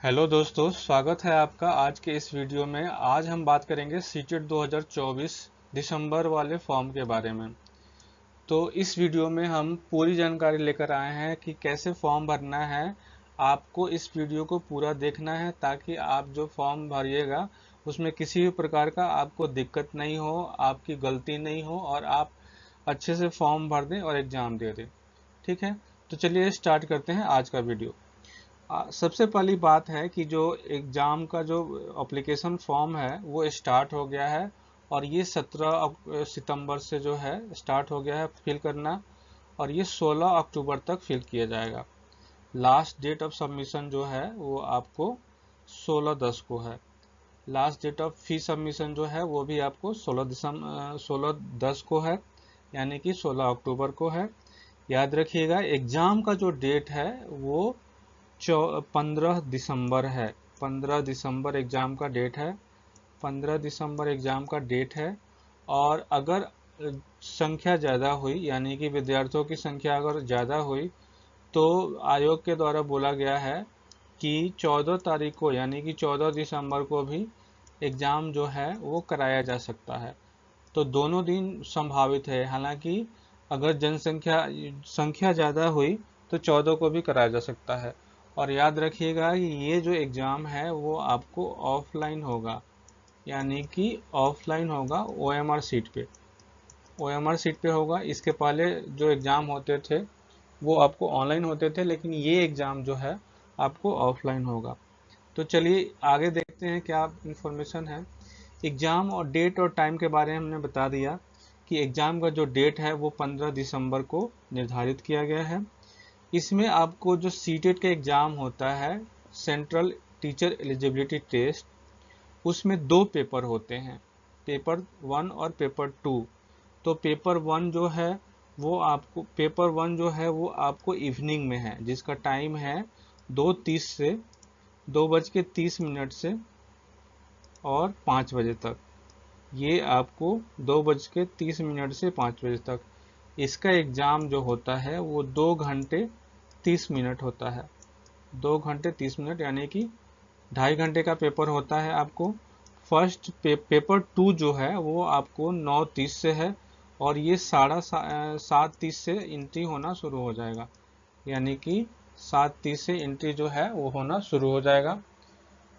Hello दोस्तों, स्वागत है आपका आज के इस वीडियो में। आज हम बात करेंगे सीटेट 2024 दिसंबर वाले फॉर्म के बारे में। तो इस वीडियो में हम पूरी जानकारी लेकर आए हैं कि कैसे फॉर्म भरना है। आपको इस वीडियो को पूरा देखना है ताकि आप जो फॉर्म भरिएगा उसमें किसी भी प्रकार का आपको दिक्कत नहीं हो, आपकी गलती नहीं हो और आप अच्छे से फॉर्म भर दें और एग्ज़ाम दे दें। ठीक है, तो चलिए स्टार्ट करते हैं आज का वीडियो। सबसे पहली बात है कि जो एग्ज़ाम का जो एप्लीकेशन फॉर्म है वो स्टार्ट हो गया है और ये 17 सितंबर से जो है स्टार्ट हो गया है फिल करना, और ये 16 अक्टूबर तक फिल किया जाएगा। लास्ट डेट ऑफ सबमिशन जो है वो आपको 16/10 को है। Last date of fee submission जो है वो भी आपको 16/10 को है, यानी कि 16 अक्टूबर को है। याद रखिएगा एग्ज़ाम का जो डेट है वो 15 दिसंबर है। 15 दिसंबर एग्ज़ाम का डेट है। 15 दिसंबर एग्ज़ाम का डेट है। और अगर संख्या ज़्यादा हुई, यानी कि विद्यार्थियों की संख्या अगर ज़्यादा हुई, तो आयोग के द्वारा बोला गया है कि 14 तारीख को यानी कि 14 दिसंबर को भी एग्ज़ाम जो है वो कराया जा सकता है। तो दोनों दिन संभावित है। हालांकि अगर संख्या ज़्यादा हुई तो 14 को भी कराया जा सकता है। और याद रखिएगा कि ये जो एग्ज़ाम है वो आपको ऑफलाइन होगा, यानी कि ऑफलाइन होगा ओएमआर सीट पे। ओएमआर सीट पे होगा। इसके पहले जो एग्ज़ाम होते थे वो आपको ऑनलाइन होते थे, लेकिन ये एग्ज़ाम जो है आपको ऑफलाइन होगा। तो चलिए आगे देखते हैं क्या इंफॉर्मेशन है। एग्ज़ाम और डेट और टाइम के बारे में हमने बता दिया कि एग्ज़ाम का जो डेट है वो 15 दिसंबर को निर्धारित किया गया है। इसमें आपको जो सीटेट का एग्ज़ाम होता है, सेंट्रल टीचर एलिजिबिलिटी टेस्ट, उसमें दो पेपर होते हैं, पेपर 1 और पेपर 2। तो पेपर वन जो है वो आपको इवनिंग में है, जिसका टाइम है 2:30 से 2:30 से और 5 बजे तक। ये आपको 2:30 से 5 बजे तक इसका एग्ज़ाम जो होता है वो 2 घंटे 30 मिनट होता है। 2 घंटे 30 मिनट यानी कि 2.5 घंटे का पेपर होता है आपको। पेपर 2 जो है वो आपको 9:30 से है, और ये 7:30 से एंट्री होना शुरू हो जाएगा, यानी कि 7:30 से एंट्री जो है वो होना शुरू हो जाएगा।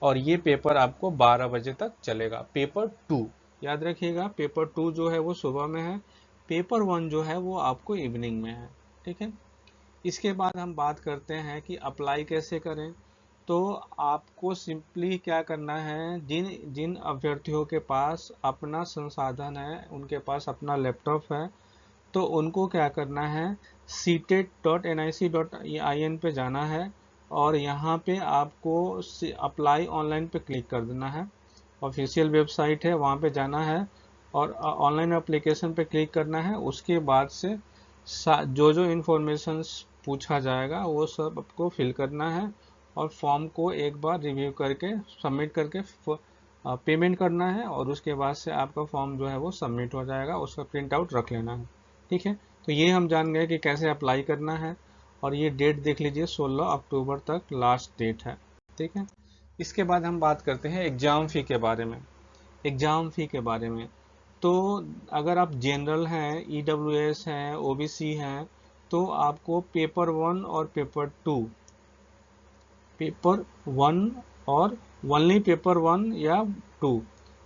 और ये पेपर आपको 12 बजे तक चलेगा, पेपर 2। याद रखिएगा पेपर 2 जो है वो सुबह में है, पेपर 1 जो है वो आपको इवनिंग में है। ठीक है, इसके बाद हम बात करते हैं कि अप्लाई कैसे करें। तो आपको सिंपली क्या करना है, जिन जिन अभ्यर्थियों के पास अपना संसाधन है, उनके पास अपना लैपटॉप है, तो उनको क्या करना है, seated.nic.in पे जाना है और यहाँ पे आपको अप्लाई ऑनलाइन पे क्लिक कर देना है। ऑफिशियल वेबसाइट है, वहाँ पे जाना है और ऑनलाइन एप्लीकेशन पे क्लिक करना है। उसके बाद से जो जो इन्फॉर्मेशन पूछा जाएगा वो सब आपको फिल करना है और फॉर्म को एक बार रिव्यू करके सबमिट करके पेमेंट करना है, और उसके बाद से आपका फॉर्म जो है वो सबमिट हो जाएगा। उसका प्रिंट आउट रख लेना है। ठीक है, तो ये हम जान गए कि कैसे अप्लाई करना है। और ये डेट देख लीजिए, 16 अक्टूबर तक लास्ट डेट है। ठीक है, इसके बाद हम बात करते हैं एग्ज़ाम फ़ी के बारे में। एग्ज़ाम फ़ी के बारे में, तो अगर आप जनरल हैं, ईडब्ल्यूएस हैं, ओबीसी हैं, तो आपको पेपर वन और ओनली पेपर 1 या 2,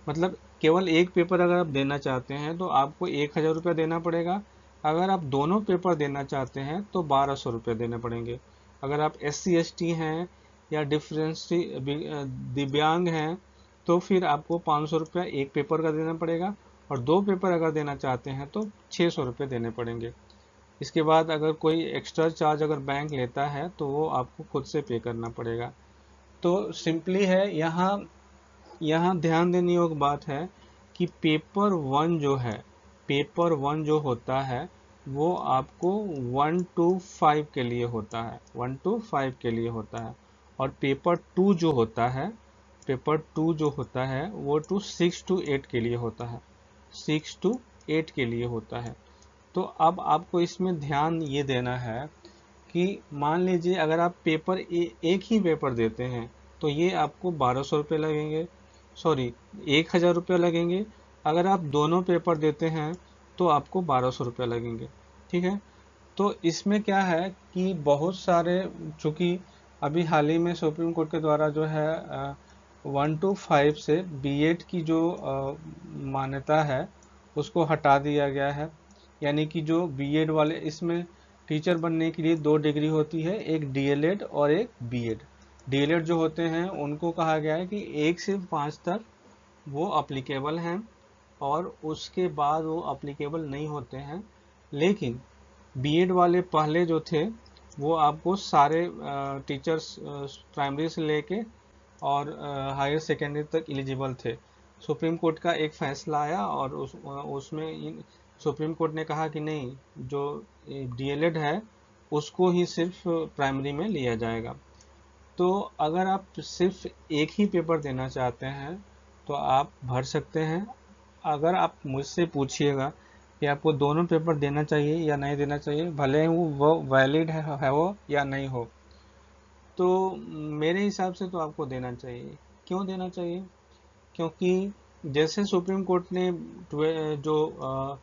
मतलब केवल एक पेपर अगर आप देना चाहते हैं तो आपको 1,000 रुपये देना पड़ेगा। अगर आप दोनों पेपर देना चाहते हैं तो 1,200 रुपये देने पड़ेंगे। अगर आप SC ST हैं या दिव्यांग हैं तो फिर आपको 500 रुपया एक पेपर का देना पड़ेगा, और दो पेपर अगर देना चाहते हैं तो 600 रुपये देने पड़ेंगे। इसके बाद अगर कोई एक्स्ट्रा चार्ज अगर बैंक लेता है तो वो आपको खुद से पे करना पड़ेगा। तो सिंपली है, यहाँ यहाँ ध्यान देने योग्य बात है कि पेपर वन जो होता है वो आपको 1 to 5 के लिए होता है, 1 to 5 के लिए होता है। और पेपर टू जो होता है वो 6 to 8 के लिए होता है, 6 to 8 के लिए होता है। तो अब आपको इसमें ध्यान ये देना है कि मान लीजिए अगर आप एक ही पेपर देते हैं, तो ये आपको 1200 रुपये लगेंगे, सॉरी 1000 रुपये लगेंगे। अगर आप दोनों पेपर देते हैं तो आपको 1200 रुपये लगेंगे, ठीक है। तो इसमें क्या है कि बहुत सारे, चूँकि अभी हाल ही में सुप्रीम कोर्ट के द्वारा जो है 1 to 5 से बीएड की जो मान्यता है उसको हटा दिया गया है। यानी कि जो बीएड वाले, इसमें टीचर बनने के लिए 2 डिग्री होती है, एक डीएलएड और एक बीएड। डीएलएड जो होते हैं उनको कहा गया है कि 1 से 5 तक वो अप्लीकेबल हैं और उसके बाद वो अप्लीकेबल नहीं होते हैं। लेकिन बीएड वाले पहले जो थे वो आपको सारे टीचर्स प्राइमरी से लेके और हायर सेकेंडरी तक एलिजिबल थे। सुप्रीम कोर्ट का एक फैसला आया और उसमें सुप्रीम कोर्ट ने कहा कि नहीं, जो डीएलएड है उसको ही सिर्फ प्राइमरी में लिया जाएगा। तो अगर आप सिर्फ एक ही पेपर देना चाहते हैं तो आप भर सकते हैं। अगर आप मुझसे पूछिएगा कि आपको दोनों पेपर देना चाहिए या नहीं देना चाहिए, भले ही वो वैलिड है वो या नहीं हो, तो मेरे हिसाब से तो आपको देना चाहिए। क्यों देना चाहिए? क्योंकि जैसे सुप्रीम कोर्ट ने जो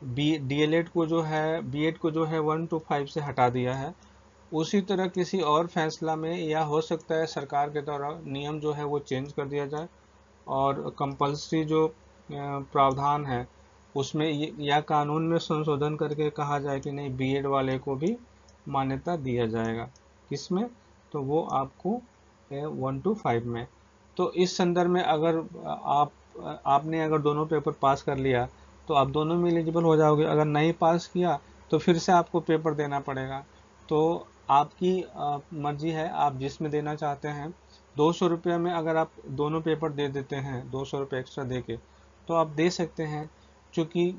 डीएलएड को जो है, बीएड को जो है 1 to 5 से हटा दिया है, उसी तरह किसी और फैसला में या हो सकता है सरकार के द्वारा नियम जो है वो चेंज कर दिया जाए और कंपल्सरी जो प्रावधान है उसमें या कानून में संशोधन करके कहा जाए कि नहीं, बीएड वाले को भी मान्यता दिया जाएगा। किसमें? तो वो आपको 1 to 5 में। तो इस संदर्भ में अगर आपने अगर दोनों पेपर पास कर लिया तो आप दोनों में एलिजिबल हो जाओगे। अगर नहीं पास किया तो फिर से आपको पेपर देना पड़ेगा। तो आपकी मर्जी है, आप जिसमें देना चाहते हैं। 200 रुपये में अगर आप दोनों पेपर दे देते हैं, 200 रुपये एक्स्ट्रा दे के, तो आप दे सकते हैं। चूँकि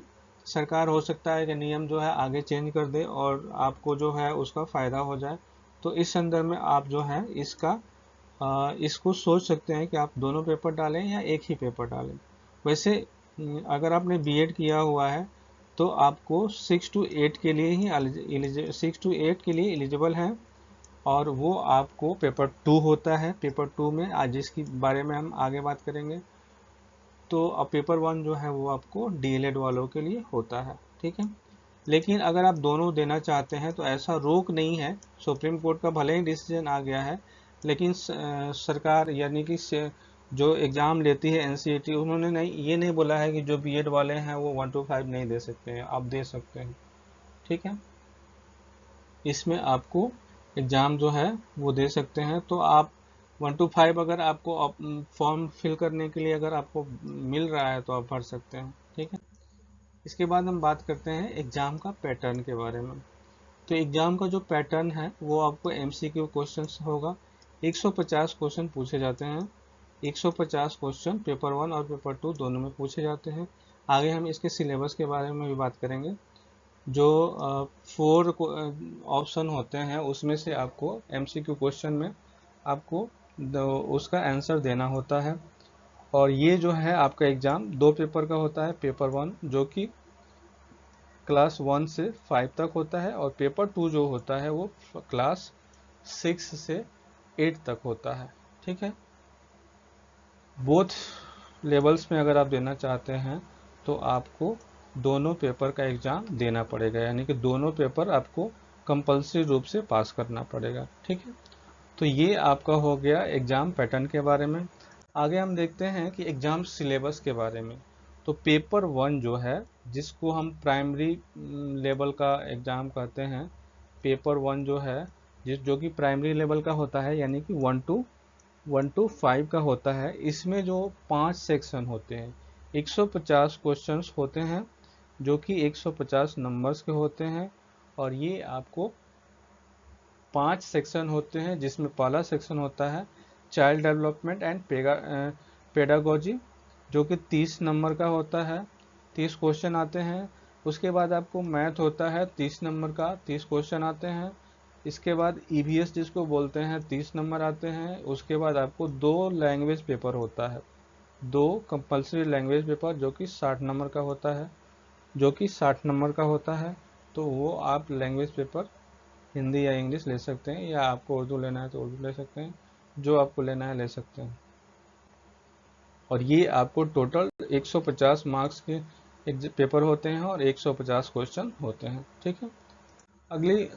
सरकार हो सकता है कि नियम जो है आगे चेंज कर दे और आपको जो है उसका फ़ायदा हो जाए। तो इस संदर्भ में आप जो है इसको सोच सकते हैं कि आप दोनों पेपर डालें या एक ही पेपर डालें। वैसे अगर आपने बीएड किया हुआ है तो आपको 6 to 8 के लिए ही 6 to 8 के लिए एलिजिबल हैं और वो आपको पेपर 2 होता है। पेपर 2 में आज जिसके बारे में हम आगे बात करेंगे। तो अब पेपर 1 जो है वो आपको डीएलएड वालों के लिए होता है, ठीक है। लेकिन अगर आप दोनों देना चाहते हैं तो ऐसा रोक नहीं है। सुप्रीम कोर्ट का भले ही डिसीजन आ गया है, लेकिन सरकार यानी कि जो एग्ज़ाम लेती है एनसीईटी, उन्होंने ये नहीं बोला है कि जो बीएड वाले हैं वो 1 to 5 नहीं दे सकते हैं, आप दे सकते हैं, ठीक है। इसमें आपको एग्ज़ाम जो है वो दे सकते हैं। तो आप 1 to 5 अगर आपको फॉर्म फिल करने के लिए अगर आपको मिल रहा है तो आप भर सकते हैं, ठीक है। इसके बाद हम बात करते हैं एग्ज़ाम का पैटर्न के बारे में। तो एग्ज़ाम का जो पैटर्न है वो आपको एमसीक्यू क्वेश्चंस होगा। 150 क्वेश्चन पूछे जाते हैं। 150 क्वेश्चन पेपर 1 और पेपर 2 दोनों में पूछे जाते हैं। आगे हम इसके सिलेबस के बारे में भी बात करेंगे। जो 4 ऑप्शन होते हैं उसमें से आपको एमसीक्यू क्वेश्चन में आपको उसका आंसर देना होता है। और ये जो है आपका एग्ज़ाम 2 पेपर का होता है। पेपर 1 जो कि क्लास 1 से 5 तक होता है और पेपर 2 जो होता है वो क्लास 6 से 8 तक होता है, ठीक है। बोथ लेवल्स में अगर आप देना चाहते हैं तो आपको दोनों पेपर का एग्ज़ाम देना पड़ेगा, यानी कि दोनों पेपर आपको कंपल्सरी रूप से पास करना पड़ेगा, ठीक है। तो ये आपका हो गया एग्ज़ाम पैटर्न के बारे में। आगे हम देखते हैं कि एग्ज़ाम सिलेबस के बारे में। तो पेपर 1 जो है, जिसको हम प्राइमरी लेवल का एग्ज़ाम कहते हैं, पेपर 1 जो है जो कि प्राइमरी लेवल का होता है, यानी कि 1 to 5 का होता है। इसमें जो 5 सेक्शन होते हैं, 150 क्वेश्चंस होते हैं जो कि 150 नंबर्स के होते हैं। और ये आपको 5 सेक्शन होते हैं, जिसमें पहला सेक्शन होता है चाइल्ड डेवलपमेंट एंड पेडागोजी, जो कि 30 नंबर का होता है। 30 क्वेश्चन आते हैं। उसके बाद आपको मैथ होता है 30 नंबर का, 30 क्वेश्चन आते हैं। इसके बाद ईवीएस जिसको बोलते हैं 30 नंबर आते हैं। उसके बाद आपको 2 लैंग्वेज पेपर होता है, 2 कंपल्सरी लैंग्वेज पेपर जो कि 60 नंबर का होता है। तो वो आप लैंग्वेज पेपर हिंदी या इंग्लिश ले सकते हैं, या आपको उर्दू लेना है तो उर्दू ले सकते हैं। जो आपको लेना है ले सकते हैं। और ये आपको टोटल 150 मार्क्स के पेपर होते हैं और 150 क्वेश्चन होते हैं। ठीक है। अगली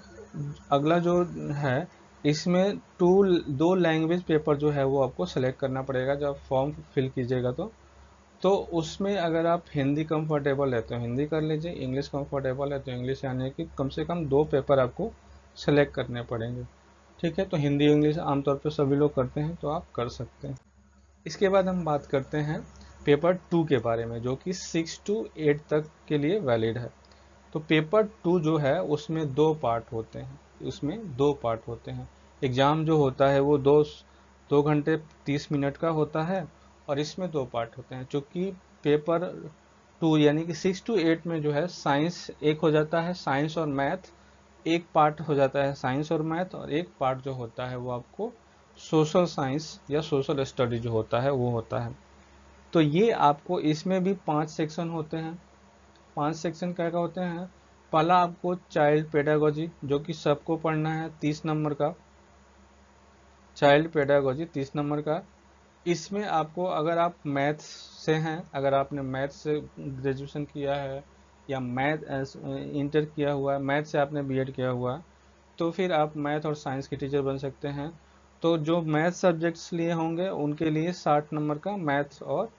अगला जो है, इसमें दो लैंग्वेज पेपर जो है वो आपको सेलेक्ट करना पड़ेगा जब फॉर्म फिल कीजिएगा। तो उसमें अगर आप हिंदी कंफर्टेबल है तो हिंदी कर लीजिए, इंग्लिश कंफर्टेबल है तो इंग्लिश, यानी कि कम से कम 2 पेपर आपको सेलेक्ट करने पड़ेंगे। ठीक है। तो हिंदी इंग्लिश आमतौर पर सभी लोग करते हैं, तो आप कर सकते हैं। इसके बाद हम बात करते हैं पेपर 2 के बारे में, जो कि 6 to 8 तक के लिए वैलिड है। तो पेपर 2 जो है उसमें 2 पार्ट होते हैं। एग्ज़ाम जो होता है वो 2 घंटे 30 मिनट का होता है और इसमें 2 पार्ट होते हैं। चूँकि पेपर 2 यानी कि 6 to 8 में जो है साइंस एक हो जाता है, साइंस और मैथ एक पार्ट हो जाता है, साइंस और मैथ, और एक पार्ट जो होता है वो आपको सोशल साइंस या सोशल स्टडी जो होता है वो होता है। तो ये आपको इसमें भी 5 सेक्शन होते हैं। 5 सेक्शन क्या क्या होते हैं? पहला आपको चाइल्ड पेडागोजी, जो कि सबको पढ़ना है, 30 नंबर का। चाइल्ड पेडागोजी 30 नंबर का। इसमें आपको, अगर आप मैथ से हैं, अगर आपने मैथ से ग्रेजुएशन किया है या मैथ इंटर किया हुआ है, मैथ से आपने बीएड किया हुआ है, तो फिर आप मैथ और साइंस के टीचर बन सकते हैं। तो जो मैथ सब्जेक्ट्स लिए होंगे उनके लिए 60 नंबर का मैथ्स और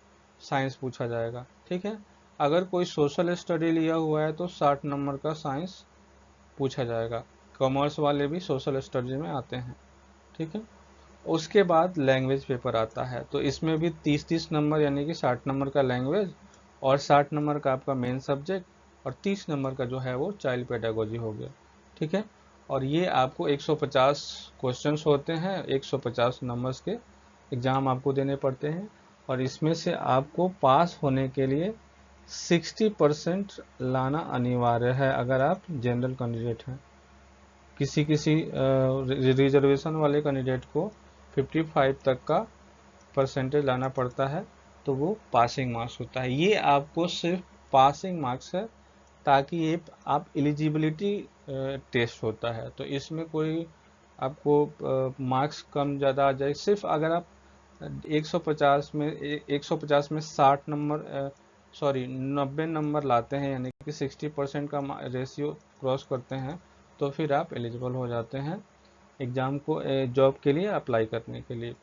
साइंस पूछा जाएगा। ठीक है। अगर कोई सोशल स्टडी लिया हुआ है तो 60 नंबर का साइंस पूछा जाएगा। कॉमर्स वाले भी सोशल स्टडी में आते हैं। ठीक है। उसके बाद लैंग्वेज पेपर आता है, तो इसमें भी 30-30 नंबर यानी कि 60 नंबर का लैंग्वेज और 60 नंबर का आपका मेन सब्जेक्ट और 30 नंबर का जो है वो चाइल्ड पेडागोजी हो गया। ठीक है। और ये आपको 150 क्वेश्चंस होते हैं, 150 नंबर्स के एग्ज़ाम आपको देने पड़ते हैं। और इसमें से आपको पास होने के लिए 60% लाना अनिवार्य है अगर आप जनरल कैंडिडेट हैं। किसी किसी रिजर्वेशन वाले कैंडिडेट को 55 तक का परसेंटेज लाना पड़ता है, तो वो पासिंग मार्क्स होता है। ये आपको सिर्फ पासिंग मार्क्स है, ताकि ये आप एलिजिबिलिटी टेस्ट होता है, तो इसमें कोई आपको मार्क्स कम ज़्यादा आ जाए। सिर्फ अगर आप 150 में 60 नंबर, सॉरी 90 नंबर लाते हैं, यानी कि 60% का रेशियो क्रॉस करते हैं, तो फिर आप एलिजिबल हो जाते हैं एग्ज़ाम को, जॉब के लिए अप्लाई करने के लिए।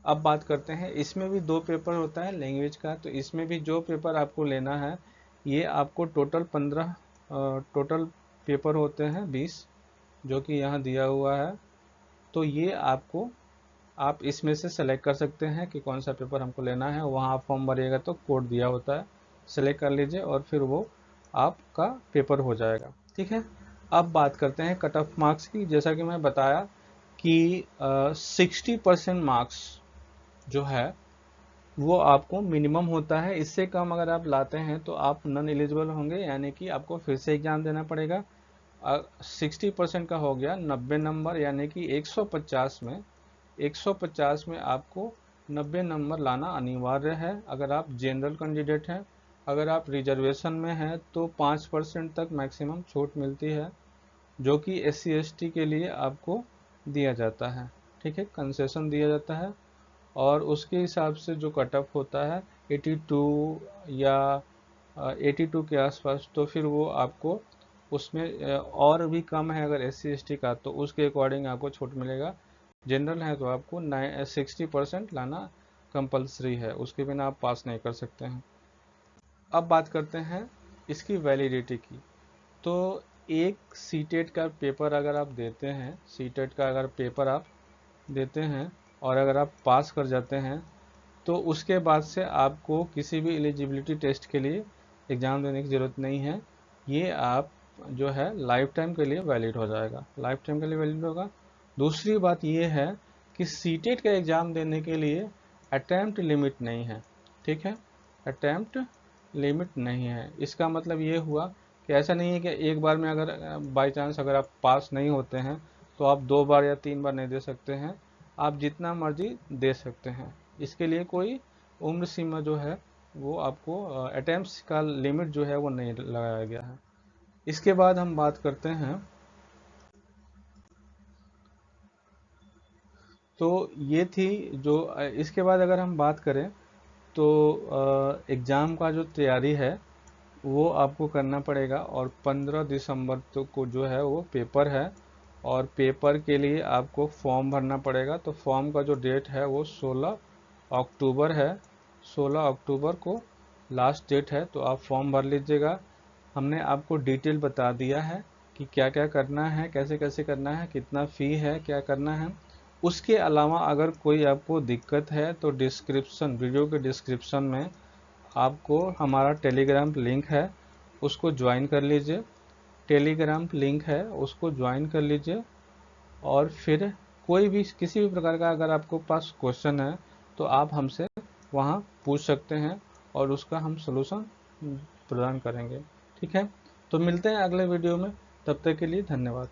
अब बात करते हैं, इसमें भी 2 पेपर होता है लैंग्वेज का। तो इसमें भी जो पेपर आपको लेना है, ये आपको टोटल पेपर होते हैं 20, जो कि यहाँ दिया हुआ है। तो ये आप इसमें से सेलेक्ट कर सकते हैं कि कौन सा पेपर हमको लेना है। वहाँ आप फॉर्म भरिएगा तो कोड दिया होता है, सेलेक्ट कर लीजिए और फिर वो आपका पेपर हो जाएगा। ठीक है। अब बात करते हैं कट ऑफ मार्क्स की। जैसा कि मैं बताया कि 60% मार्क्स जो है वो आपको मिनिमम होता है। इससे कम अगर आप लाते हैं तो आप नॉन एलिजिबल होंगे, यानी कि आपको फिर से एग्ज़ाम देना पड़ेगा। 60% का हो गया 90 नंबर, यानी कि 150 में आपको 90 नंबर लाना अनिवार्य है अगर आप जनरल कैंडिडेट हैं। अगर आप रिजर्वेशन में हैं तो 5% तक मैक्सिमम छूट मिलती है, जो कि SC ST के लिए आपको दिया जाता है। ठीक है, कंसेशन दिया जाता है। और उसके हिसाब से जो कट ऑफ होता है 82 या 82 के आसपास, तो फिर वो आपको उसमें और भी कम है अगर SC ST का, तो उसके अकॉर्डिंग आपको छूट मिलेगा। जनरल है तो आपको 60% लाना कंपलसरी है, उसके बिना आप पास नहीं कर सकते हैं। अब बात करते हैं इसकी वैलिडिटी की। तो एक सीटेट का पेपर अगर आप देते हैं, सीटेट का अगर पेपर आप देते हैं और अगर आप पास कर जाते हैं, तो उसके बाद से आपको किसी भी एलिजिबिलिटी टेस्ट के लिए एग्ज़ाम देने की ज़रूरत नहीं है। ये आप जो है लाइफ टाइम के लिए वैलिड हो जाएगा, लाइफ टाइम के लिए वैलिड होगा। दूसरी बात ये है कि सीटेट का एग्ज़ाम देने के लिए अटैम्प्ट लिमिट नहीं है। ठीक है, अटैम्प्ट लिमिट नहीं है। इसका मतलब ये हुआ कि ऐसा नहीं है कि एक बार में अगर बाई चांस अगर आप पास नहीं होते हैं तो आप 2 बार या 3 बार नहीं दे सकते हैं, आप जितना मर्जी दे सकते हैं। इसके लिए कोई उम्र सीमा जो है वो आपको अटेम्प्ट्स का लिमिट जो है वो नहीं लगाया गया है। इसके बाद हम बात करते हैं तो ये थी जो इसके बाद अगर हम बात करें तो एग्ज़ाम का जो तैयारी है वो आपको करना पड़ेगा, और 15 दिसंबर तो को जो है वो पेपर है, और पेपर के लिए आपको फॉर्म भरना पड़ेगा। तो फॉर्म का जो डेट है वो 16 अक्टूबर है, 16 अक्टूबर को लास्ट डेट है। तो आप फॉर्म भर लीजिएगा। हमने आपको डिटेल बता दिया है कि क्या क्या करना है, कैसे कैसे करना है, कितना फ़ी है, क्या करना है। उसके अलावा अगर कोई आपको दिक्कत है तो वीडियो के डिस्क्रिप्शन में आपको हमारा टेलीग्राम लिंक है, उसको ज्वाइन कर लीजिए। टेलीग्राम लिंक है, उसको ज्वाइन कर लीजिए। और फिर कोई भी किसी भी प्रकार का अगर आपको पास क्वेश्चन है तो आप हमसे वहाँ पूछ सकते हैं, और उसका हम सलूशन प्रदान करेंगे। ठीक है, तो मिलते हैं अगले वीडियो में। तब तक के लिए धन्यवाद।